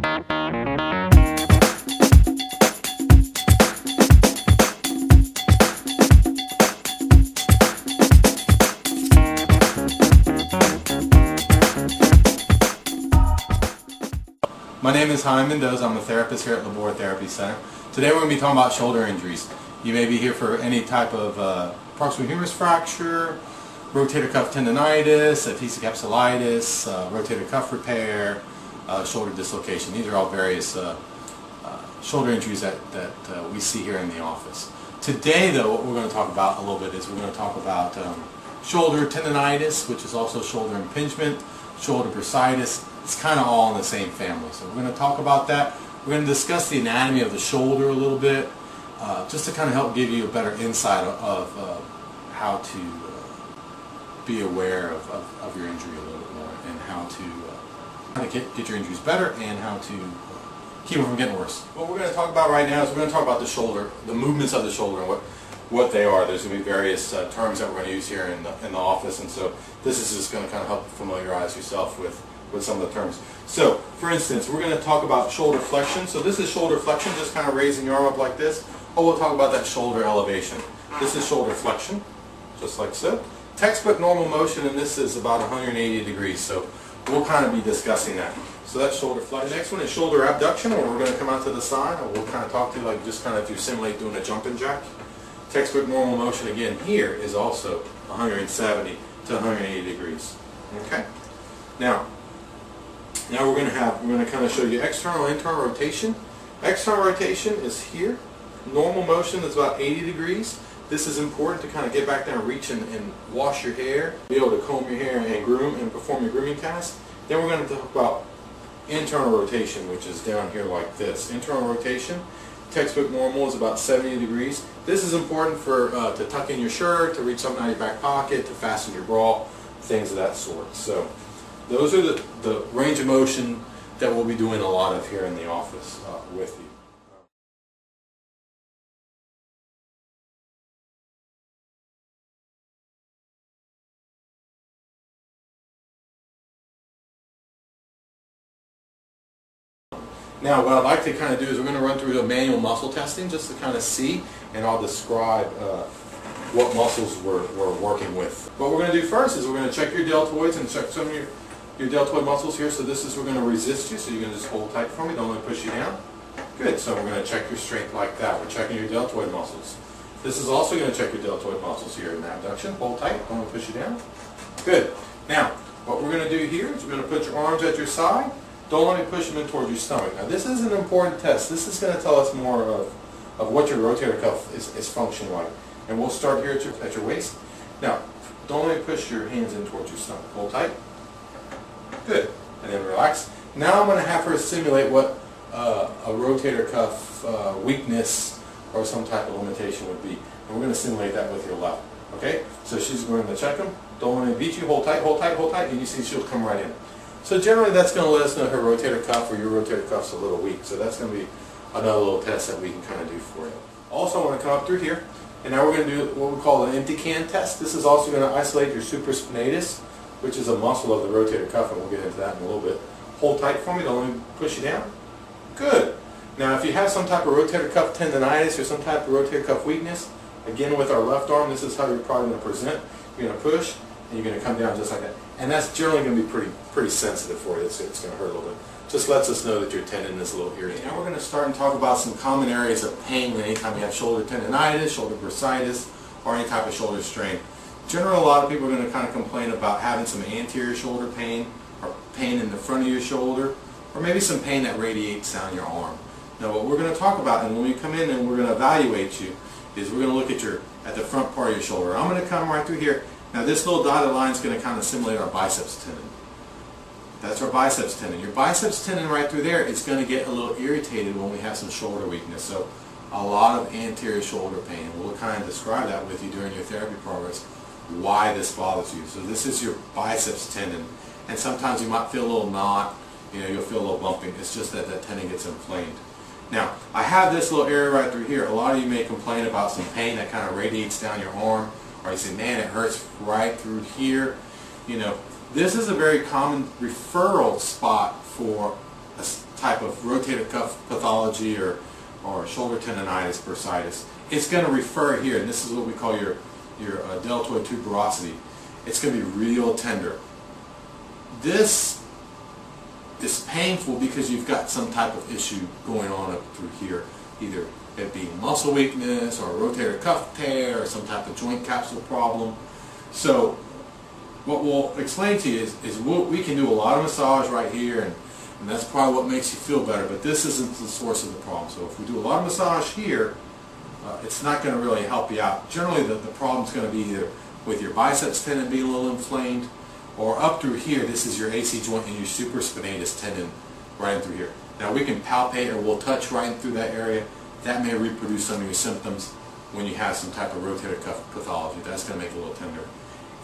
My name is Jaime Mendoza. I'm a therapist here at Laborde Therapy Center. Today we're going to be talking about shoulder injuries. You may be here for any type of proximal humerus fracture, rotator cuff tendonitis, adhesive capsulitis, rotator cuff repair, shoulder dislocation. These are all various shoulder injuries that we see here in the office. Today though, what we're going to talk about a little bit is we're going to talk about shoulder tendonitis, which is also shoulder impingement, shoulder bursitis. It's kind of all in the same family. So we're going to talk about that. We're going to discuss the anatomy of the shoulder a little bit, just to kind of help give you a better insight of how to be aware of your injury a little bit more, and how to get your injuries better, and how to keep them from getting worse. What we're going to talk about right now is we're going to talk about the shoulder, the movements of the shoulder, and what they are. There's going to be various terms that we're going to use here in the office, and so this is just going to kind of help familiarize yourself with some of the terms. So, for instance, we're going to talk about shoulder flexion. So this is shoulder flexion, just kind of raising your arm up like this. Or we'll talk about that shoulder elevation. This is shoulder flexion, just like so. Textbook normal motion, and this is about 180 degrees. So we'll kind of be discussing that. So that's shoulder flexion. The next one is shoulder abduction, or we're going to come out to the side, or we'll kind of talk to you like just kind of if you simulate doing a jumping jack. Textbook normal motion again here is also 170 to 180 degrees. Okay. Now we're going to kind of show you external and internal rotation. External rotation is here. Normal motion is about 80 degrees. This is important to kind of get back there and reach and wash your hair, be able to comb your hair and groom and perform your grooming task. Then we're going to talk about internal rotation, which is down here like this. Internal rotation, textbook normal is about 70 degrees. This is important for to tuck in your shirt, to reach something out of your back pocket, to fasten your bra, things of that sort. So those are the range of motion that we'll be doing a lot of here in the office with you. Now what I'd like to kind of do is we're going to run through a manual muscle testing just to kind of see, and I'll describe what muscles we're working with. What we're going to do first is we're going to check your deltoids and check some of your deltoid muscles here. So this is, we're going to resist you, so you're going to just hold tight for me, don't let me push you down. Good, so we're going to check your strength like that. We're checking your deltoid muscles. This is also going to check your deltoid muscles here in abduction. Hold tight, don't let me push you down. Good. Now, what we're going to do here is we're going to put your arms at your side. Don't let me push them in towards your stomach. Now this is an important test. This is going to tell us more of what your rotator cuff is functioning like. And we'll start here at your waist. Now, don't let me push your hands in towards your stomach. Hold tight. Good. And then relax. Now I'm going to have her simulate what a rotator cuff weakness or some type of limitation would be. And we're going to simulate that with your left. Okay? So she's going to check them. Don't let me beat you. Hold tight, hold tight, hold tight. And you see she'll come right in. So generally that's going to let us know her rotator cuff or your rotator cuff's a little weak. So that's going to be another little test that we can kind of do for you. Also I want to come up through here. And now we're going to do what we call an empty can test. This is also going to isolate your supraspinatus, which is a muscle of the rotator cuff, and we'll get into that in a little bit. Hold tight for me, don't let me push you down. Good. Now if you have some type of rotator cuff tendonitis or some type of rotator cuff weakness, again with our left arm, this is how you're probably going to present. You're going to push, and you're going to come down just like that. And that's generally going to be pretty sensitive for you. It's going to hurt a little bit. Just lets us know that your tendon is a little irritated. Now we're going to start and talk about some common areas of pain anytime you have shoulder tendonitis, shoulder bursitis, or any type of shoulder strain. Generally, a lot of people are going to kind of complain about having some anterior shoulder pain, or pain in the front of your shoulder, or maybe some pain that radiates down your arm. Now what we're going to talk about, and when we come in and we're going to evaluate you, is we're going to look at the front part of your shoulder. I'm going to come right through here. Now this little dotted line is going to kind of simulate our biceps tendon. That's our biceps tendon. Your biceps tendon right through there is going to get a little irritated when we have some shoulder weakness. So a lot of anterior shoulder pain. We'll kind of describe that with you during your therapy progress, why this bothers you. So this is your biceps tendon. And sometimes you might feel a little knot, you'll feel a little bumping. It's just that that tendon gets inflamed. Now, I have this little area right through here. A lot of you may complain about some pain that kind of radiates down your arm, or you say, man, it hurts right through here. This is a very common referral spot for type of rotator cuff pathology or shoulder tendonitis, bursitis, it's going to refer here, and this is what we call your deltoid tuberosity. It's going to be real tender. This is painful because you've got some type of issue going on up through here, either it being muscle weakness or a rotator cuff tear or some type of joint capsule problem. So what we'll explain to you is we can do a lot of massage right here, and that's probably what makes you feel better, but this isn't the source of the problem. So if we do a lot of massage here, it's not going to really help you out. Generally the problem's going to be either with your biceps tendon being a little inflamed, or up through here, this is your AC joint and your supraspinatus tendon right in through here. Now we can palpate or we'll touch right in through that area. That may reproduce some of your symptoms when you have some type of rotator cuff pathology. That's going to make it a little tender.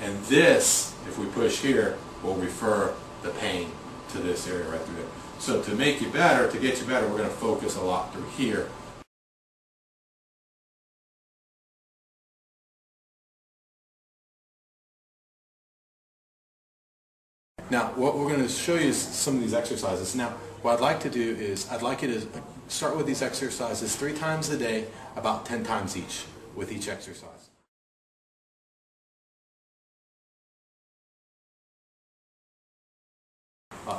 And this, if we push here, will refer the pain to this area right through there. So to make you better, to get you better, we're going to focus a lot through here. Now, what we're going to show you is some of these exercises. Now, what I'd like to do is, I'd like you to start with these exercises 3 times a day, about 10 times each, with each exercise.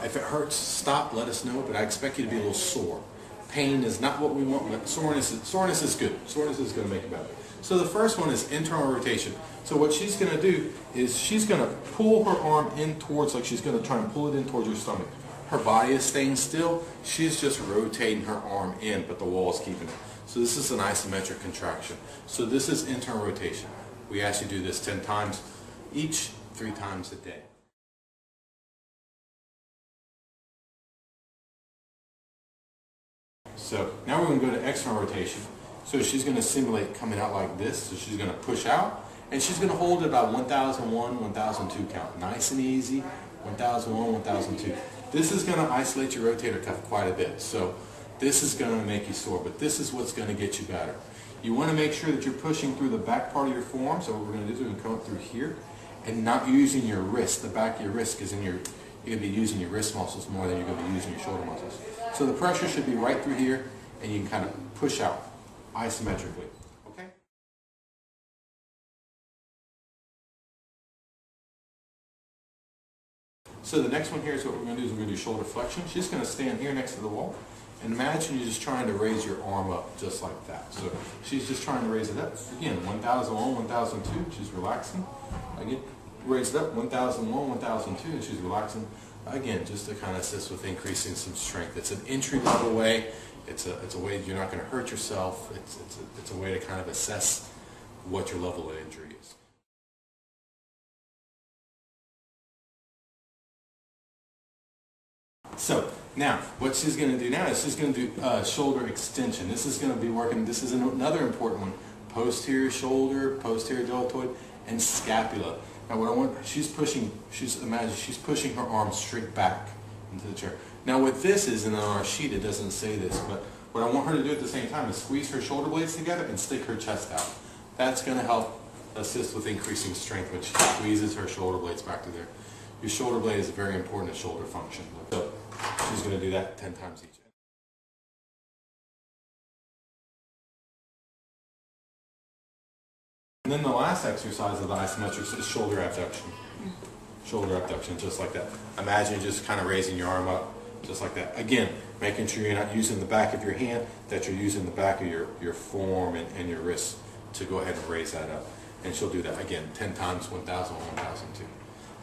If it hurts, stop, let us know, but I expect you to be a little sore. Pain is not what we want, but soreness is good. Soreness is going to make it better. So the first one is internal rotation. So what she's going to do is she's going to pull her arm in towards, like she's going to try and pull it in towards your stomach. Her body is staying still. She's just rotating her arm in, but the wall is keeping it. So this is an isometric contraction. So this is internal rotation. We ask you to do this 10 times each, 3 times a day. So now we're going to go to external rotation. So she's going to simulate coming out like this. So she's going to push out, and she's going to hold it about 1001, 1002 count. Nice and easy, 1001, 1002. This is going to isolate your rotator cuff quite a bit. So this is going to make you sore, but this is what's going to get you better. You want to make sure that you're pushing through the back part of your forearm. So what we're going to do is we're going to come up through here and not using your wrist. The back of your wrist is you're going to be using your wrist muscles more than you're going to be using your shoulder muscles. So the pressure should be right through here, and you can kind of push out isometrically. Okay? So the next one here is what we're going to do is we're going to do shoulder flexion. She's going to stand here next to the wall, and imagine you're just trying to raise your arm up just like that. So she's just trying to raise it up. Again, 1001, 1002, she's relaxing. Again, raise it up, 1001, 1002, and she's relaxing. Again, just to kind of assist with increasing some strength. It's an entry-level way. It's a way that you're not going to hurt yourself. It's a way to kind of assess what your level of injury is. So now, what she's going to do now is she's going to do shoulder extension. This is going to be working. This is another important one: posterior shoulder, posterior deltoid, and scapula. Now what I want, imagine she's pushing her arm straight back into the chair. Now what this is, and on our sheet it doesn't say this, but what I want her to do at the same time is squeeze her shoulder blades together and stick her chest out. That's going to help assist with increasing strength when she squeezes her shoulder blades back to there. Your shoulder blade is very important to shoulder function. So she's going to do that 10 times each. And then the last exercise of the isometrics is shoulder abduction. Shoulder abduction, just like that. Imagine just kind of raising your arm up, just like that. Again, making sure you're not using the back of your hand, that you're using the back of your forearm and your wrist to go ahead and raise that up. And she'll do that, again, 10 times, 1000, 1002.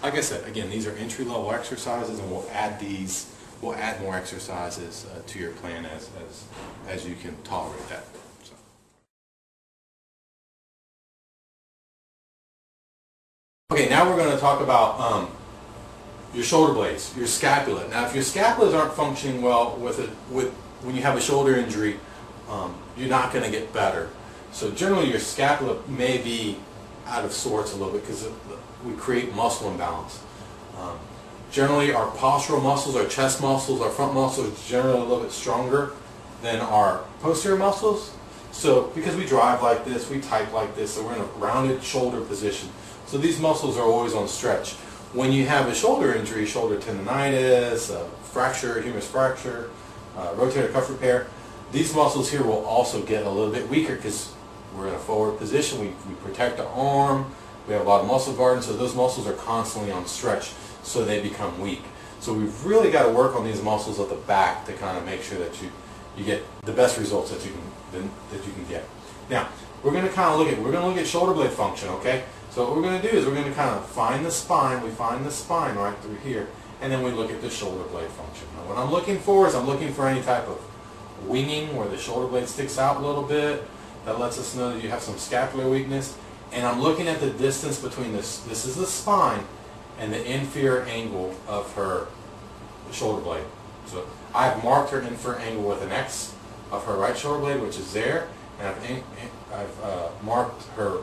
Like I said, again, these are entry-level exercises, and we'll add more exercises to your plan as you can tolerate that. Okay, now we're going to talk about your shoulder blades, your scapula. Now, if your scapulas aren't functioning well when you have a shoulder injury, you're not going to get better. So generally, your scapula may be out of sorts a little bit because we create muscle imbalance. Generally, our postural muscles, our chest muscles, our front muscles are generally a little bit stronger than our posterior muscles. So because we drive like this, we type like this, so we're in a rounded shoulder position. So these muscles are always on stretch. When you have a shoulder injury, shoulder tendonitis, a fracture, humerus fracture, rotator cuff repair, these muscles here will also get a little bit weaker because we're in a forward position. We protect our arm. We have a lot of muscle guarding, so those muscles are constantly on stretch, so they become weak. So we've really got to work on these muscles at the back to kind of make sure that you get the best results that you can get. Now we're going to look at shoulder blade function. Okay, so what we're going to do is we're going to kind of find the spine. We find the spine right through here, and then we look at the shoulder blade function. Now what I'm looking for is I'm looking for any type of winging where the shoulder blade sticks out a little bit. That lets us know that you have some scapular weakness. And I'm looking at the distance between this is the spine, and the inferior angle of her shoulder blade. So I've marked her inferior angle with an X of her right shoulder blade, which is there, and I've marked her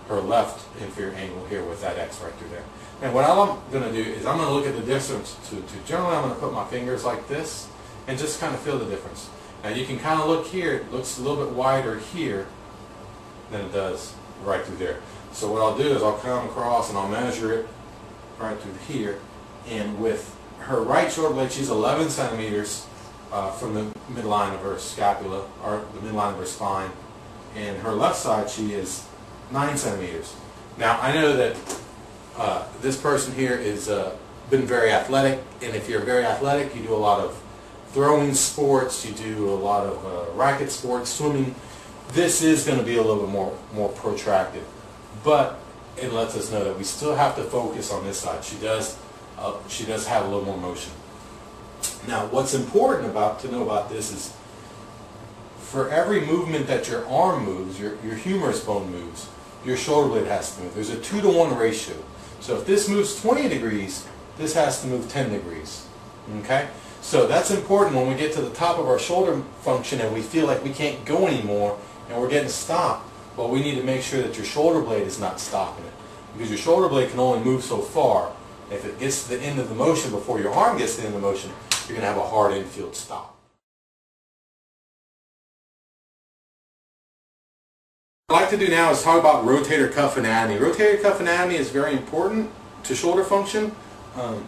left inferior angle here with that X right through there. And what I'm going to do is I'm going to look at the difference to generally I'm going to put my fingers like this and just kind of feel the difference. Now you can kind of look here, it looks a little bit wider here than it does right through there. So what I'll do is I'll come across and I'll measure it right through here, and with her right shoulder blade she's 11 centimeters from the midline of her scapula, or the midline of her spine, and her left side she is 9 centimeters. Now I know that this person here is been very athletic, and if you're very athletic you do a lot of throwing sports, you do a lot of racket sports, swimming. This is going to be a little bit more protracted, but it lets us know that we still have to focus on this side. She does have a little more motion. Now, what's important to know about this is, for every movement that your arm moves, your humerus bone moves, your shoulder blade has to move. There's a 2-to-1 ratio. So if this moves 20 degrees, this has to move 10 degrees. Okay? So that's important when we get to the top of our shoulder function and we feel like we can't go anymore and we're getting stopped. Well, we need to make sure that your shoulder blade is not stopping it, because your shoulder blade can only move so far. If it gets to the end of the motion before your arm gets to the end of the motion, you're going to have a hard infield stop. What I'd like to do now is talk about rotator cuff anatomy. Rotator cuff anatomy is very important to shoulder function.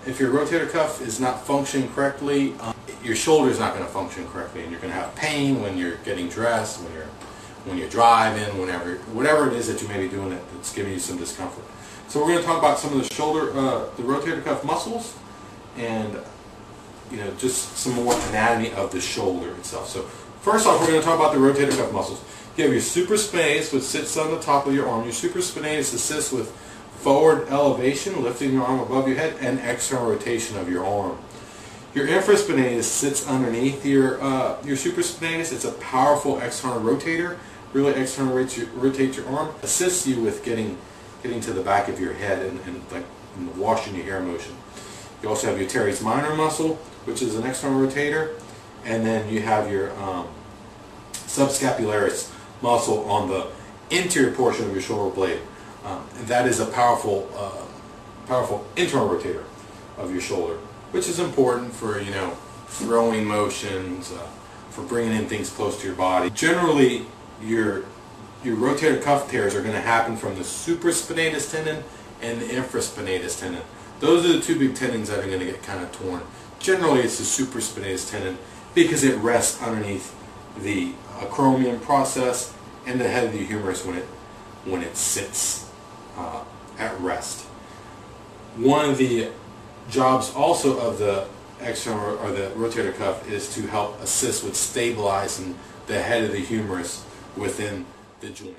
If your rotator cuff is not functioning correctly, your shoulder is not going to function correctly, and you're going to have pain when you're getting dressed, when you're driving, whatever it is that you may be doing that's giving you some discomfort. So we're going to talk about some of the the rotator cuff muscles, and just some more anatomy of the shoulder itself. So first off, we're going to talk about the rotator cuff muscles. You have your supraspinatus, which sits on the top of your arm. Your supraspinatus assists with forward elevation, lifting your arm above your head, and external rotation of your arm. Your infraspinatus sits underneath your supraspinatus. It's a powerful external rotator. Really external rotate your arm. Assists you with getting to the back of your head and washing your hair motion. You also have your teres minor muscle, which is an external rotator, and then you have your subscapularis muscle on the interior portion of your shoulder blade. And that is a powerful internal rotator of your shoulder, which is important for throwing motions, for bringing in things close to your body. Generally, your rotator cuff tears are going to happen from the supraspinatus tendon and the infraspinatus tendon. Those are the two big tendons that are going to get kind of torn. Generally, it's the supraspinatus tendon because it rests underneath the acromion process and the head of the humerus when it sits at rest. One of the jobs also of the external or the rotator cuff is to help assist with stabilizing the head of the humerus within the joint.